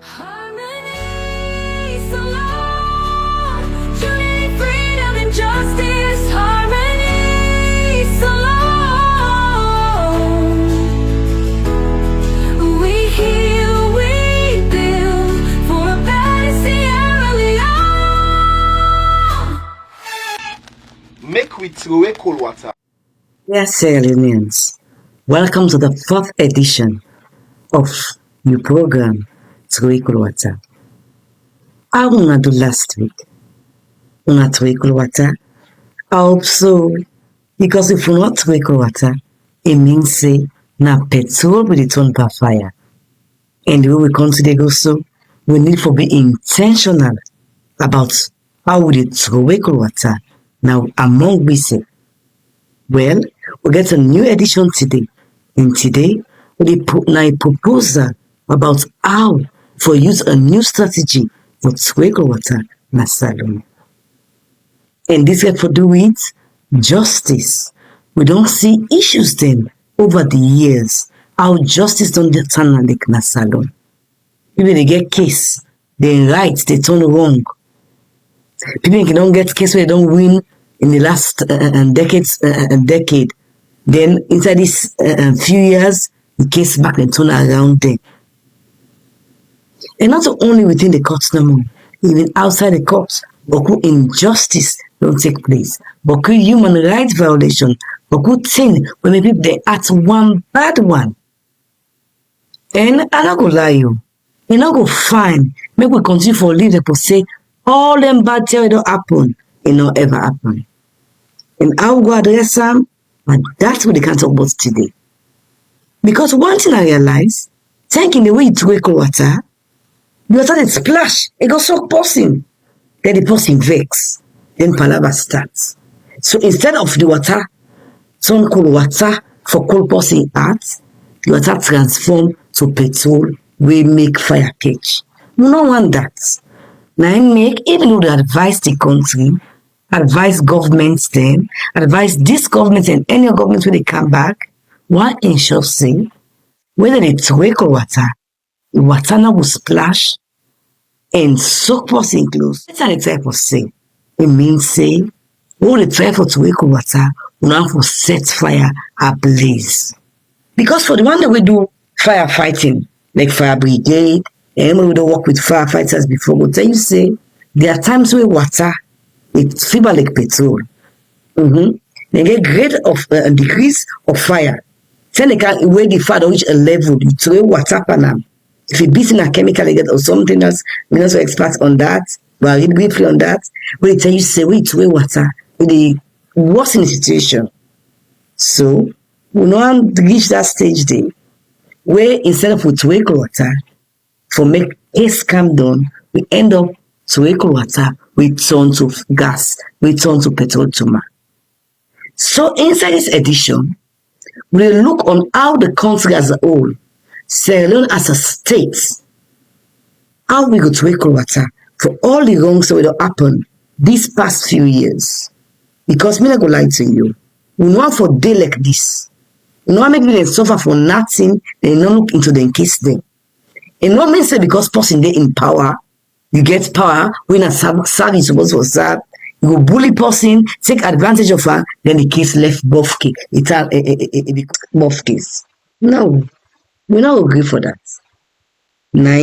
Harmony, salon, unity, freedom, and justice. Harmony, salon. We heal, we build for a better Sierra Leone. Make we Trowe cold water. Yes, Sierra Leoneans, welcome to the 4th edition of your program, Trowe cold water. How we do last week? Una Trowe cold water. I hope so, because if we not Trowe cold water, it means say na petrol will turn by fire. And the way we come today go so, we need to be intentional about how we Trowe cold water now among we say. Well, we get a new edition today. And today, we put a proposal about how to use a new strategy for Trowe cold water na salon. And this get to do with justice. We don't see issues then over the years. How justice don't get turned like na salon. People they get case, they right, they turn wrong. People can don't get case where they don't win in the last decade. Then inside this few years, the case back and turn around there. And not only within the courts no more, even outside the courts, but injustice don't take place. But human rights violation, but good thing when maybe they act one bad one. And I not go lie you. You not go fine. Make we continue for live the say all them bad things don't happen. It not ever happen. And how we go address them, and that's what they can talk about today. Because one thing I realize, thinking the way you Trowe cold water, the water they splash, it goes so person. Then the person vex. Then palaver starts. So instead of the water, turn cold water for cold person heart, the water transform to petrol, we make fire catch. We don't want that. Now make, even though they advise the country, advise governments then, advise this government and any government when they come back, one ensure say, whether they Trowe cold water, the water now will splash and soak person clothes. That's how the type of say. It means say, all the try for Trowe cold water, we now have to set fire ablaze. Because for the one that we do firefighting, like fire brigade, and when we don't work with firefighters before, we'll tell you say, there are times where water, it's fever like petrol. They get grade of degrees of fire. Then they can where the fire reach a level, you throw water pan them. If you beat in a chemical again or something else, we're not so expert on that. We are really briefly on that. When they tell you say we throw water, in the worsening situation. So we now reach that stage there where instead of we Trowe cold water, for make case calm down, we end up Trowe cold water, we turn to gas, we turn to petrol tuma. So inside this edition, we look on how the country as a whole, Sierra Leone as a state, how we go Trowe cold water for all the wrongs that will happen these past few years. Because me not go lie to you, we know for day like this, we know make them suffer for nothing, they not look into the case them. And not mean say because person they in power, you get power when a service supposed to serve, you go bully person, take advantage of her, then the case left buff case. It's a buff case. No, we not agree for that. Now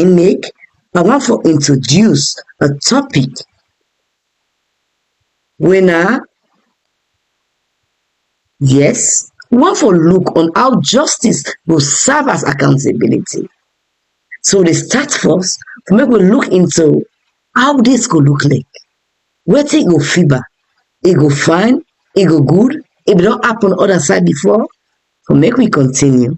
I want to introduce a topic when yes, we want to look on how justice will serve as accountability. So they start first to make we look into how this could look like. Where it go fever, it go fine, it go good, it don't happen on other side before. So make we continue,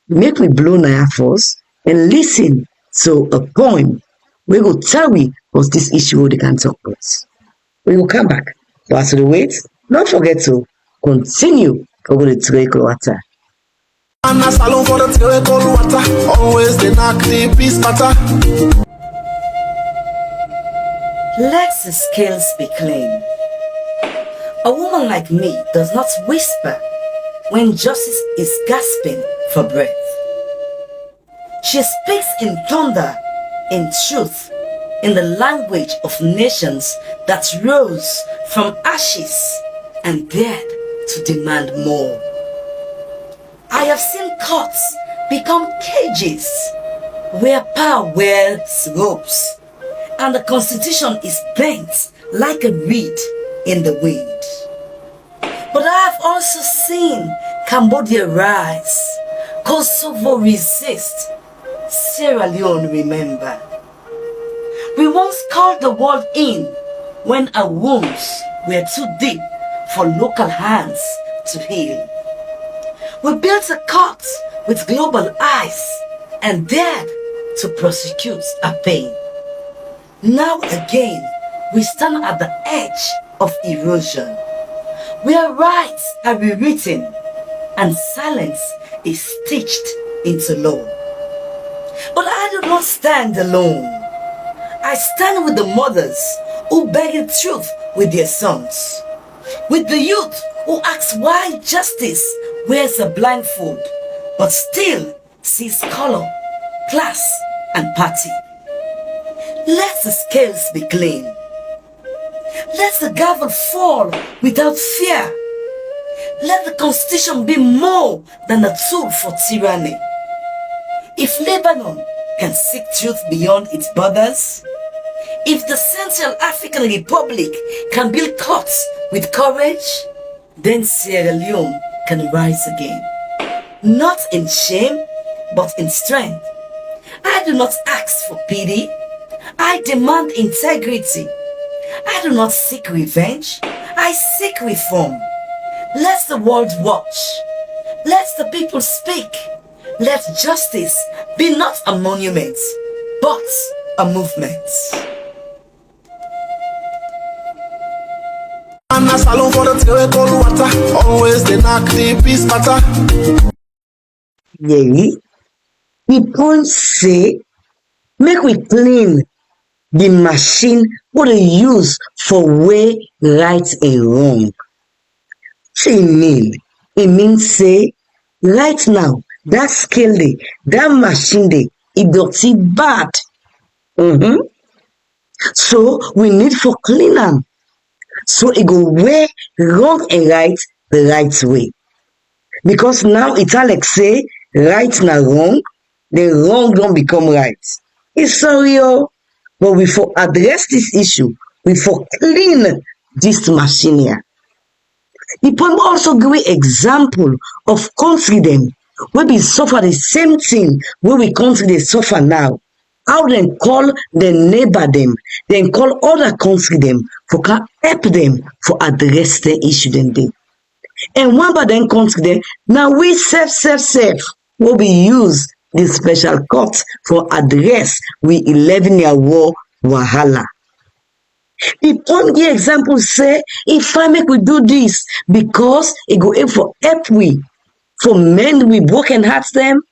make we blow na first and listen to a poem. We go tell we what's this issue they can talk about. We will come back. But as to the wait, don't forget to continue over the Trowe cold water. And a salon for the Trowe cold water, always the knock the peace matter. Let the scales be clean. A woman like me does not whisper when justice is gasping for breath. She speaks in thunder in truth, in the language of nations that rose from ashes and dared to demand more. I have seen courts become cages where power wears robes and the constitution is bent like a reed in the wind. But I have also seen Cambodia rise, Kosovo resist, Sierra Leone remember. We once called the world in when our wounds were too deep for local hands to heal. We built a court with global eyes and dared to prosecute our pain. Now again, we stand at the edge of erosion, where rights are rewritten and silence is stitched into law. But I do not stand alone. I stand with the mothers who beg the truth with their sons, with the youth who ask why justice wears a blindfold but still sees color, class, and party. Let the scales be clean. Let the gavel fall without fear. Let the constitution be more than a tool for tyranny. If Lebanon can seek truth beyond its borders, if the Central African Republic can build courts with courage, then Sierra Leone can rise again. Not in shame, but in strength. I do not ask for pity. I demand integrity. I do not seek revenge. I seek reform. Let the world watch. Let the people speak. Let justice be not a monument, but a movement. And a salon for the Trowe cold water. Always the knock the peace matter. Yeri, the point say, make we clean the machine what they use for weigh right and wrong. Say it means say, right now, that scale day, that machine day, it dirty bad. So we need for clean am. So it go weigh wrong and right the right way. Because now it's like say, right now wrong, the wrong don't become right. It's sorry, but we for address this issue, we for clean this machine here. The poem also give we example of country them where we suffer the same thing where we country they suffer now. How they call the neighbor them, then call other country them for can help them for address the issue then they. And one by then country them, now we self will be use this special court for address we 11-year war wahala. The poem give example say, if I make we do this, because it go aim for help we, for men we broken hearts them,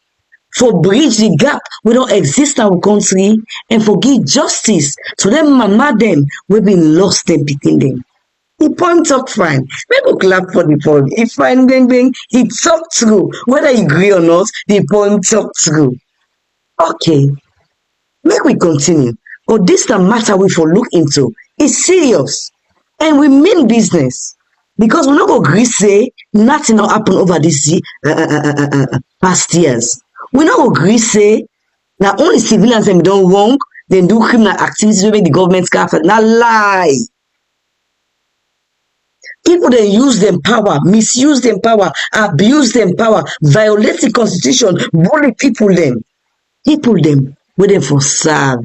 for bridge the gap we don't exist in our country, and for give justice to them mama them we been lost them between them. The poem talk fine. People clap for the poem. If fine bang, he talk true. Whether you agree or not, the poem talk true. Okay, make we continue. But this the matter we for look into. It's serious. And we mean business. Because we not go agree say nothing not happen over this past years. We not go agree say now only civilians them don't wrong, then do criminal activities wey make the government careful. Now lie. People then use them power, misuse them power, abuse them power, violate the constitution, bully people them. People them where them for serve.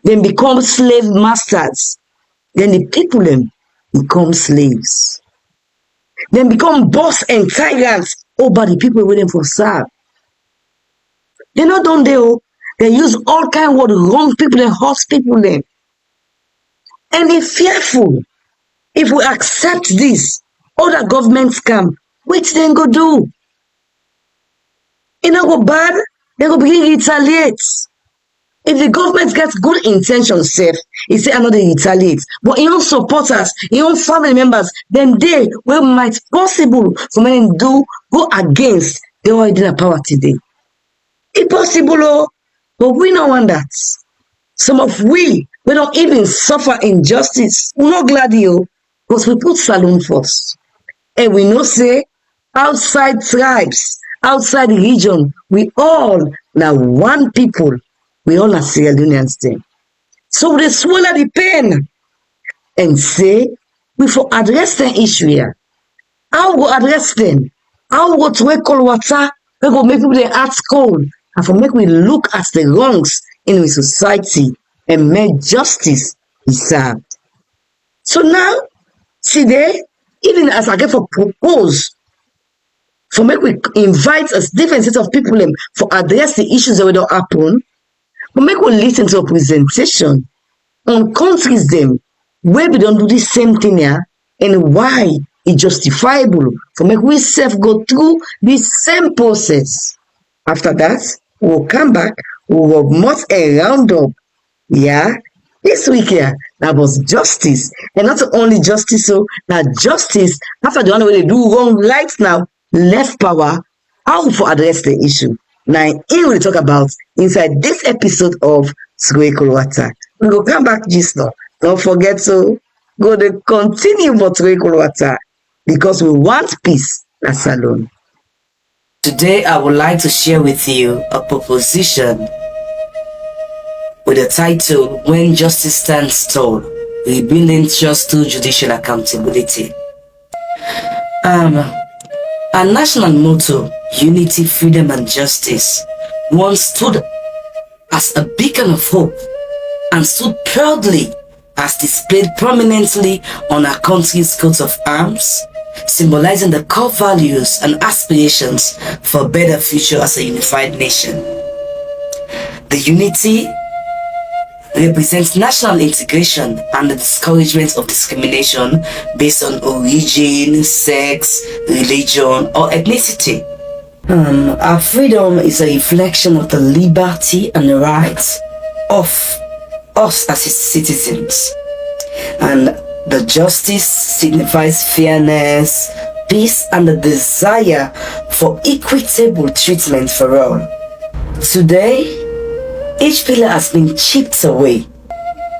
Then become slave masters. Then the people them become slaves. Then become boss and tyrants over the people where them for serve. They not done there. They use all kind of word wrong people and hurt people them. And they fearful. If we accept this, other governments come, which then go do? It not go bad, they go begin retaliate. If the government gets good intentions, safe, he say another retaliate. But your own supporters, your own family members, then they will might possible for men do go against the already in power today. It's possible, But we don't want that. Some of we don't even suffer injustice. We're not glad you, because we put saloon first. And we know say outside tribes, outside region, we all now one people. We all are Sierra Leoneans then. So they swallow the pain and say we for address the issue here. How we address them? How we to call water? We go make people their hearts cold and for make we look at the wrongs in the society and make justice be served. So now, today, even as I get for propose, for make we invite a different set of people for address the issues that will not happen, but make we listen to a presentation on countries them where we don't do the same thing here and why it's justifiable for make we self go through the same process. After that, we'll come back, we will mount a roundup. Yeah, this week here, that was justice. And not only justice, so that justice, after the one way they do wrong right now, left power, how to address the issue. Now, here we talk about inside this episode of Wata. We go come back just now. Don't forget to go to continue for Wata because we want peace. That's alone. Today, I would like to share with you a proposition with the title When Justice Stands Tall, Rebuilding Trust Through Judicial Accountability. Our national motto, Unity, Freedom and Justice, once stood as a beacon of hope and stood proudly as displayed prominently on our country's coat of arms, symbolizing the core values and aspirations for a better future as a unified nation. The unity represents national integration and the discouragement of discrimination based on origin, sex, religion, or ethnicity. Our freedom is a reflection of the liberty and the rights of us as its citizens. And the justice signifies fairness, peace, and the desire for equitable treatment for all. Today, each pillar has been chipped away,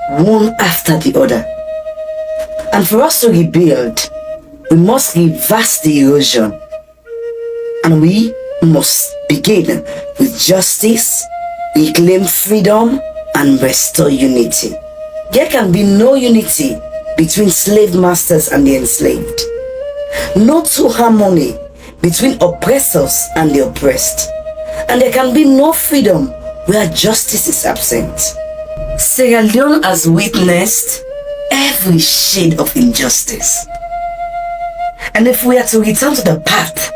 one after the other. And for us to rebuild, we must reverse the erosion. And we must begin with justice, reclaim freedom, and restore unity. There can be no unity between slave masters and the enslaved. No true harmony between oppressors and the oppressed. And there can be no freedom where justice is absent. Sierra Leone has witnessed every shade of injustice. And if we are to return to the path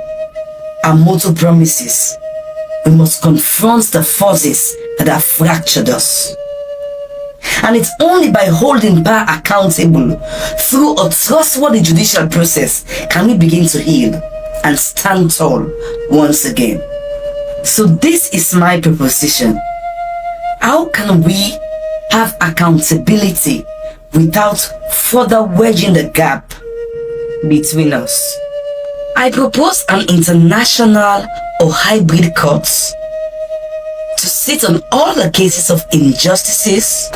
our motto promises, we must confront the forces that have fractured us. And it's only by holding power accountable through a trustworthy judicial process can we begin to heal and stand tall once again. So this is my proposition. How can we have accountability without further wedging the gap between us? I propose an international or hybrid courts to sit on all the cases of injustices,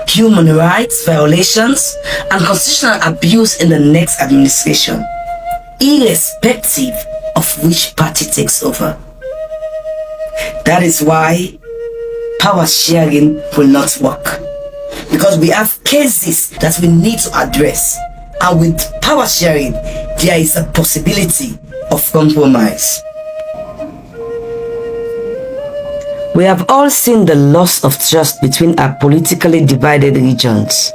human rights violations, and constitutional abuse in the next administration, irrespective of which party takes over. That is why power sharing will not work, because we have cases that we need to address, and with power sharing there is a possibility of compromise. We have all seen the loss of trust between our politically divided regions,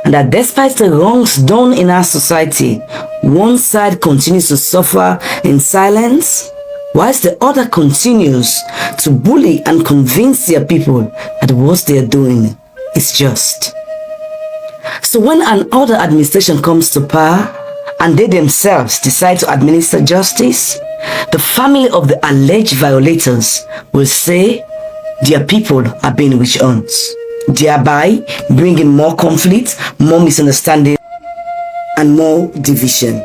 and that despite the wrongs done in our society, one side continues to suffer in silence, whilst the other continues to bully and convince their people that what they are doing is just. So when an other administration comes to power and they themselves decide to administer justice, the family of the alleged violators will say their people are being witch hunts, thereby bringing more conflict, more misunderstanding, and more division.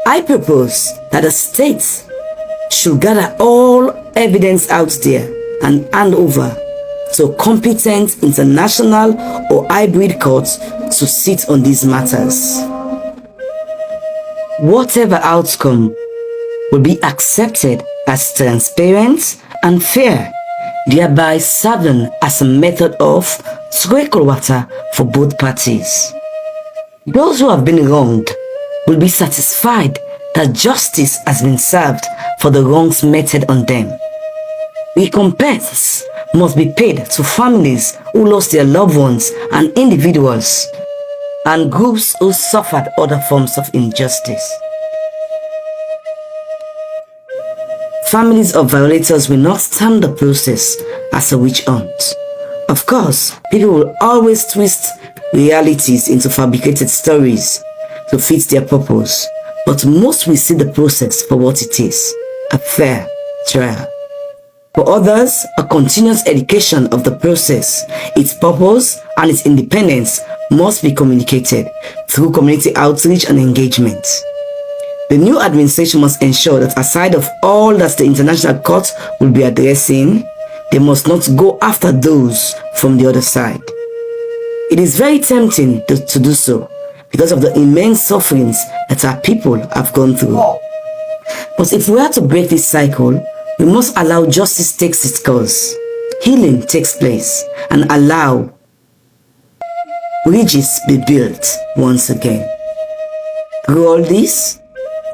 I propose that the states should gather all evidence out there and hand over to competent international or hybrid courts to sit on these matters. Whatever outcome will be accepted as transparent and fair, thereby serving as a method of Wata for both parties. Those who have been wronged will be satisfied that justice has been served for the wrongs meted on them. Recompense must be paid to families who lost their loved ones and individuals and groups who suffered other forms of injustice. Families of violators will not stand the process as a witch hunt. Of course, people will always twist realities into fabricated stories to fit their purpose, but most will see the process for what it is, a fair trial. For others, a continuous education of the process, its purpose, and its independence must be communicated through community outreach and engagement. The new administration must ensure that aside of all that the International Court will be addressing, they must not go after those from the other side. It is very tempting to do so because of the immense sufferings that our people have gone through. But if we are to break this cycle, we must allow justice takes its course, healing takes place, and allow bridges be built once again. Through all this,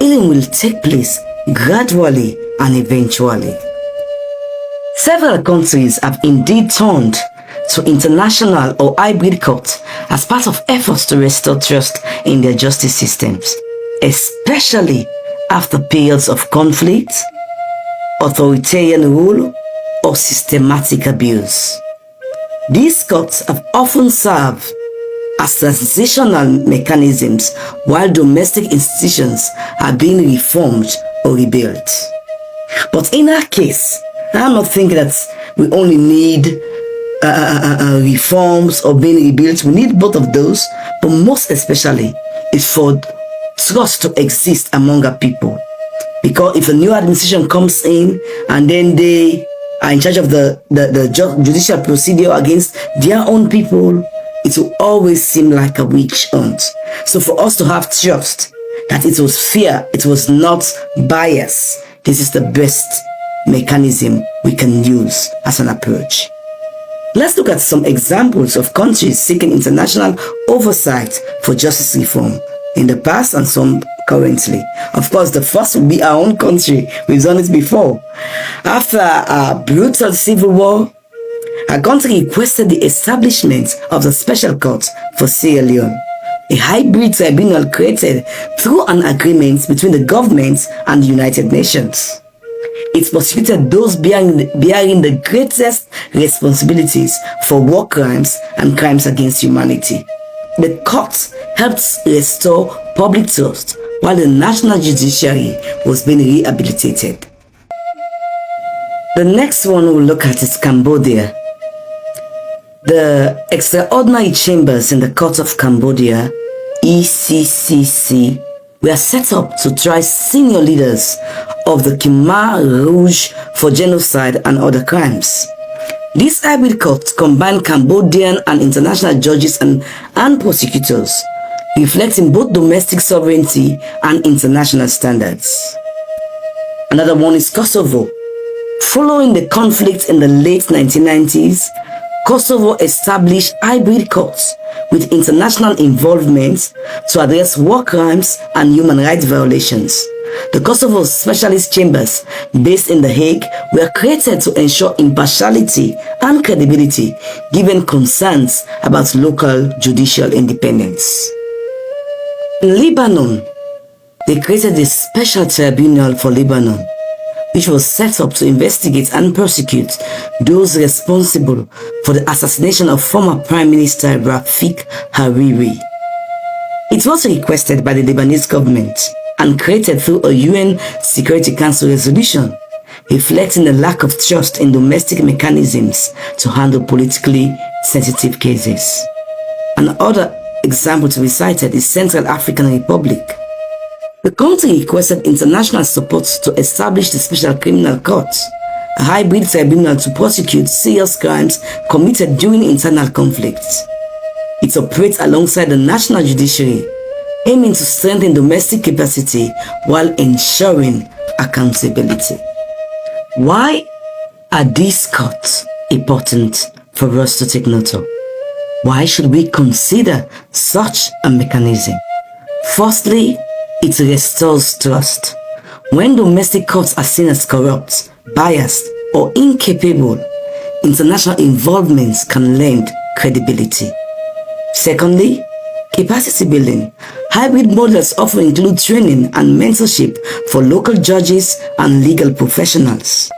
healing will take place gradually and eventually. Several countries have indeed turned to international or hybrid courts as part of efforts to restore trust in their justice systems, especially after periods of conflict, authoritarian rule, or systematic abuse. These courts have often served as transitional mechanisms while domestic institutions are being reformed or rebuilt. But in our case, I'm not thinking that we only need reforms or being rebuilt. We need both of those, but most especially is for trust to exist among our people. Because if a new administration comes in and then they are in charge of the judicial procedure against their own people, it will always seem like a witch hunt. So for us to have trust that it was fair, it was not biased, this is the best mechanism we can use as an approach. Let's look at some examples of countries seeking international oversight for justice reform in the past and some currently. Of course, the first will be our own country. We've done it before. After a brutal civil war, our country requested the establishment of the Special Court for Sierra Leone, a hybrid tribunal created through an agreement between the government and the United Nations. It prosecuted those bearing the greatest responsibilities for war crimes and crimes against humanity. The court helped restore public trust while the national judiciary was being rehabilitated. The next one we'll look at is Cambodia. The extraordinary chambers in the Court of Cambodia, ECCC, were set up to try senior leaders of the Khmer Rouge for genocide and other crimes. These hybrid courts combine Cambodian and international judges and prosecutors, reflecting both domestic sovereignty and international standards. Another one is Kosovo. Following the conflict in the late 1990s, Kosovo established hybrid courts with international involvement to address war crimes and human rights violations. The Kosovo Specialist Chambers, based in The Hague, were created to ensure impartiality and credibility, given concerns about local judicial independence. In Lebanon, they created a special tribunal for Lebanon, which was set up to investigate and prosecute those responsible for the assassination of former Prime Minister Rafik Hariri. It was requested by the Lebanese government and created through a UN Security Council resolution, reflecting the lack of trust in domestic mechanisms to handle politically sensitive cases. Another example to be cited is Central African Republic. The country requested international support to establish the Special Criminal Court a hybrid tribunal to prosecute serious crimes committed during internal conflicts. It operates alongside the national judiciary, aiming to strengthen domestic capacity while ensuring accountability. Why are these courts important for us to take note of? Why should we consider such a mechanism? Firstly, it restores trust. When domestic courts are seen as corrupt, biased, or incapable, international involvements can lend credibility. Secondly, capacity building. Hybrid models often include training and mentorship for local judges and legal professionals.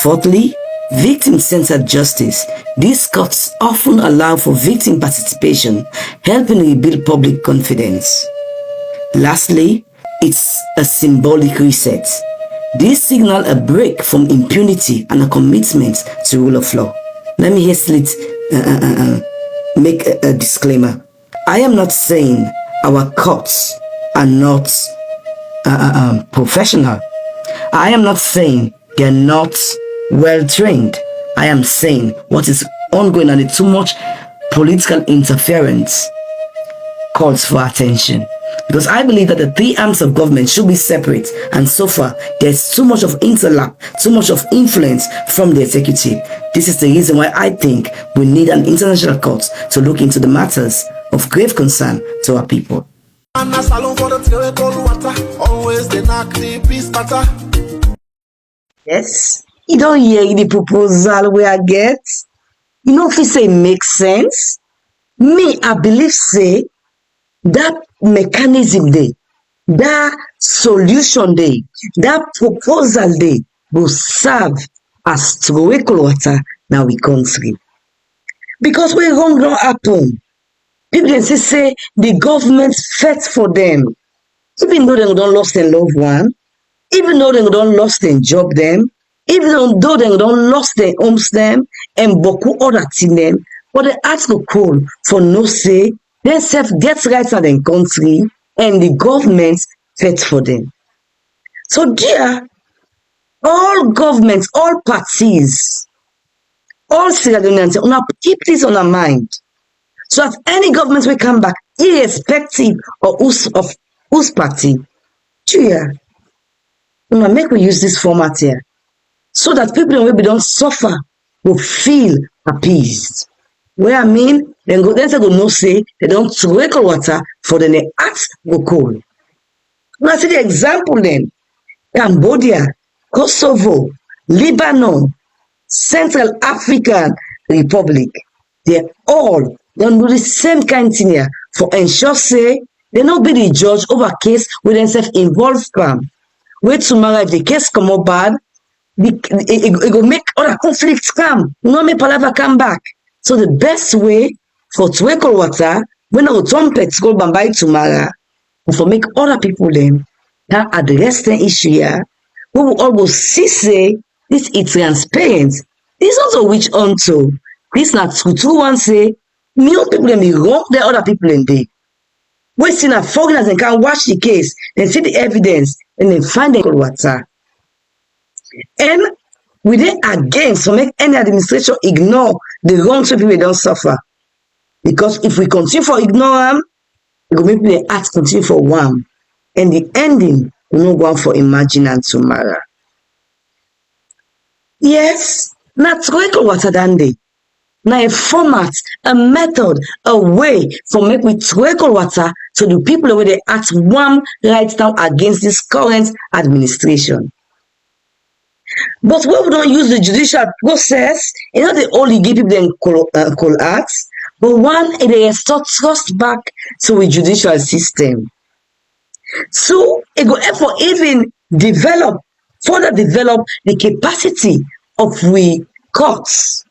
Fourthly, victim-centered justice. These courts often allow for victim participation, helping rebuild public confidence. Lastly, it's a symbolic reset. These signal a break from impunity and a commitment to rule of law. Let me hastily make a disclaimer. I am not saying our courts are not professional. I am not saying they're not well trained. I am saying what is ongoing and too much political interference calls for attention. Because I believe that the three arms of government should be separate, and so far there's too much of interlap, too much of influence from the executive. This is the reason why I think we need an international court to look into the matters of grave concern to our people. Yes, you don't hear the proposal we I get. You know if you say makes sense, me I believe say that mechanism dey, that solution dey, that proposal dey will serve as Trowe water na we country. Because when wrong don happen, people dey say the government fight for them, even though dem don lost their loved one, even though dem don lost their job them, even though dem don lost their homes them and boku other thing them, but they ask go call for no say they self get rights in their country and the government fight for them. So dear, all governments, all parties, all Sierra Leoneans, una keep this on our mind. So if any government will come back, irrespective of whose party, dear, una make we use this format here, so that people wey don't suffer will feel appeased. Where I mean, then say go no say they don't Trowe water for the act go cold. Now see the example then. Cambodia, Kosovo, Lebanon, Central African Republic, they all don't do the same kind thing here for ensure say they not be the judge over case with themselves involved from. Wait tomorrow if the case come up bad, it go make other conflicts come. No make palava come back. So the best way for Trowe water, when our trumpets go by tomorrow, for make other people them that address the issue here, we will always see say this is transparent. This also which onto this not true one say new people them be wrong, there other people in there. We see that foreigners and can watch the case and see the evidence and then find the water. And we then against to make any administration ignore the wrongs people don't suffer. Because if we continue for ignore them, it will make the act continue for one. And the ending will not go on for imagine and tomorrow. Yes, not Trowe water than they. Now a format, a method, a way for make we Trowe water so the people where they act one right now against this current administration. But when we don't use the judicial process, you know they only give people them call acts, but one they restore trust back to the judicial system. So it go effort even further develop the capacity of we courts.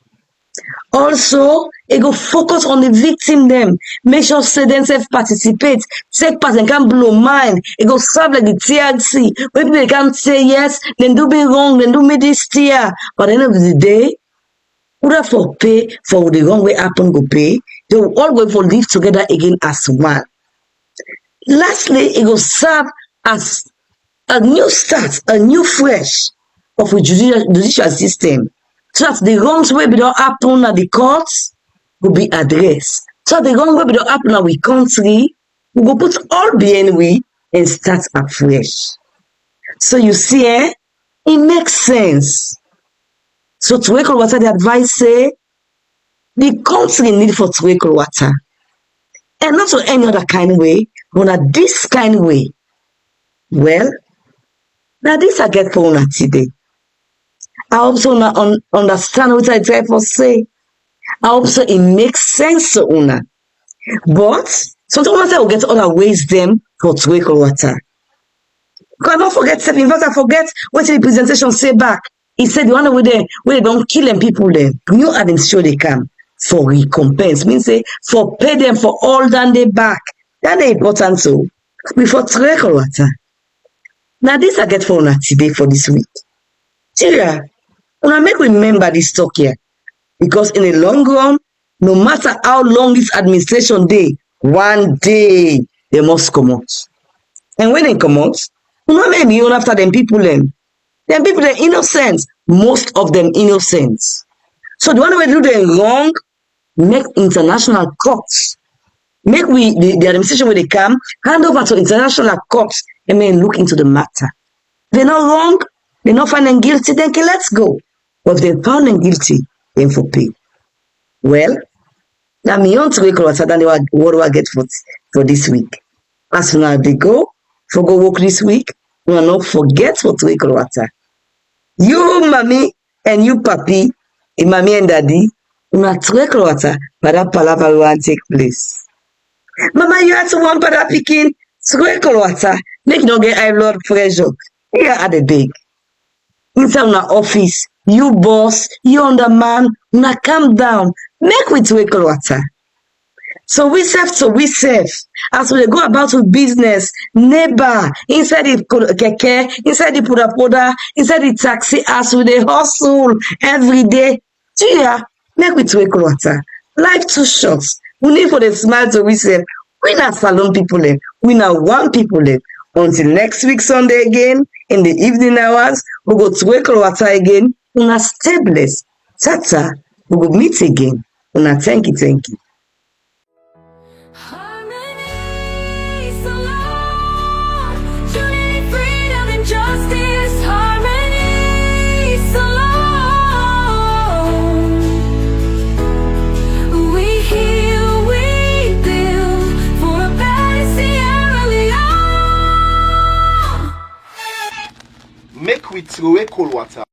Also, it go focus on the victim them. Make sure say themselves participate. Take part and can blow mind. It go serve like the TRC. When people can say yes, then do me wrong, then do me this tier. But at the end of the day, who for pay for the wrong way happen go pay, they will all go for live together again as one. Lastly, it will serve as a new start, a new fresh of a judicial system, so that the wrongs wey be don happen at the courts go be addressed. So the wrong wey be don happen at we country, we go put all behind we and start afresh. So you see, it makes sense. So Trowe Wata the advice say the country need for Trowe Wata, and not to any other kind way, but na this kind way. Well, now this I get for una today. I hope so una understand what I try for say. I hope so it makes sense to una. But sometimes I will get other ways them for Trowe Wata. Because I don't forget self. In fact, I forget what the presentation say back. He said the one where they don't kill them people there. You know, them sure they come for recompense. Means say for pay them for all that they back. That is important so. Before Trowe Wata. Now this I get for una today for this week. Syria, una make remember this talk here. Because in the long run, no matter how long this administration day, one day they must come out. And when they come out, una make me after them people them. Them people are innocent. Most of them innocent. So the one way do them wrong, make international courts. Make the administration where they come, hand over to international courts and then look into the matter. They're not wrong, they're not found them guilty, then okay, let's go. But if they found them guilty, then for pay. Well, now me on Trowe Wata than what do I get for this week. As soon as they go work this week, we will not forget for Trowe Wata. You, mommy, and you, papi, and mommy and daddy, una Trowe Wata, but that palaver will take place. Mama, you have to want para picking Trowe Wata. Make no get high blood pressure. Here are the big. Inside una office, you boss, you underman, una calm down. Make with Trowe Wata. So we serve. As we go about with business, neighbor, inside the keke, inside the poda, inside the taxi, as we dey hustle every day. Julia, make with Trowe Wata. Life too short. We need for the smile to we serve. We not salon people left. We not one people left. Until next week Sunday again, in the evening hours, we go to Trowe Wata again. Una stay blessed. Tata, we will meet again. Una thank you. Harmony, salon, unity, freedom, and justice. Harmony, salon. We heal, we build for a better Sierra Leone. Make we Trowe Wata.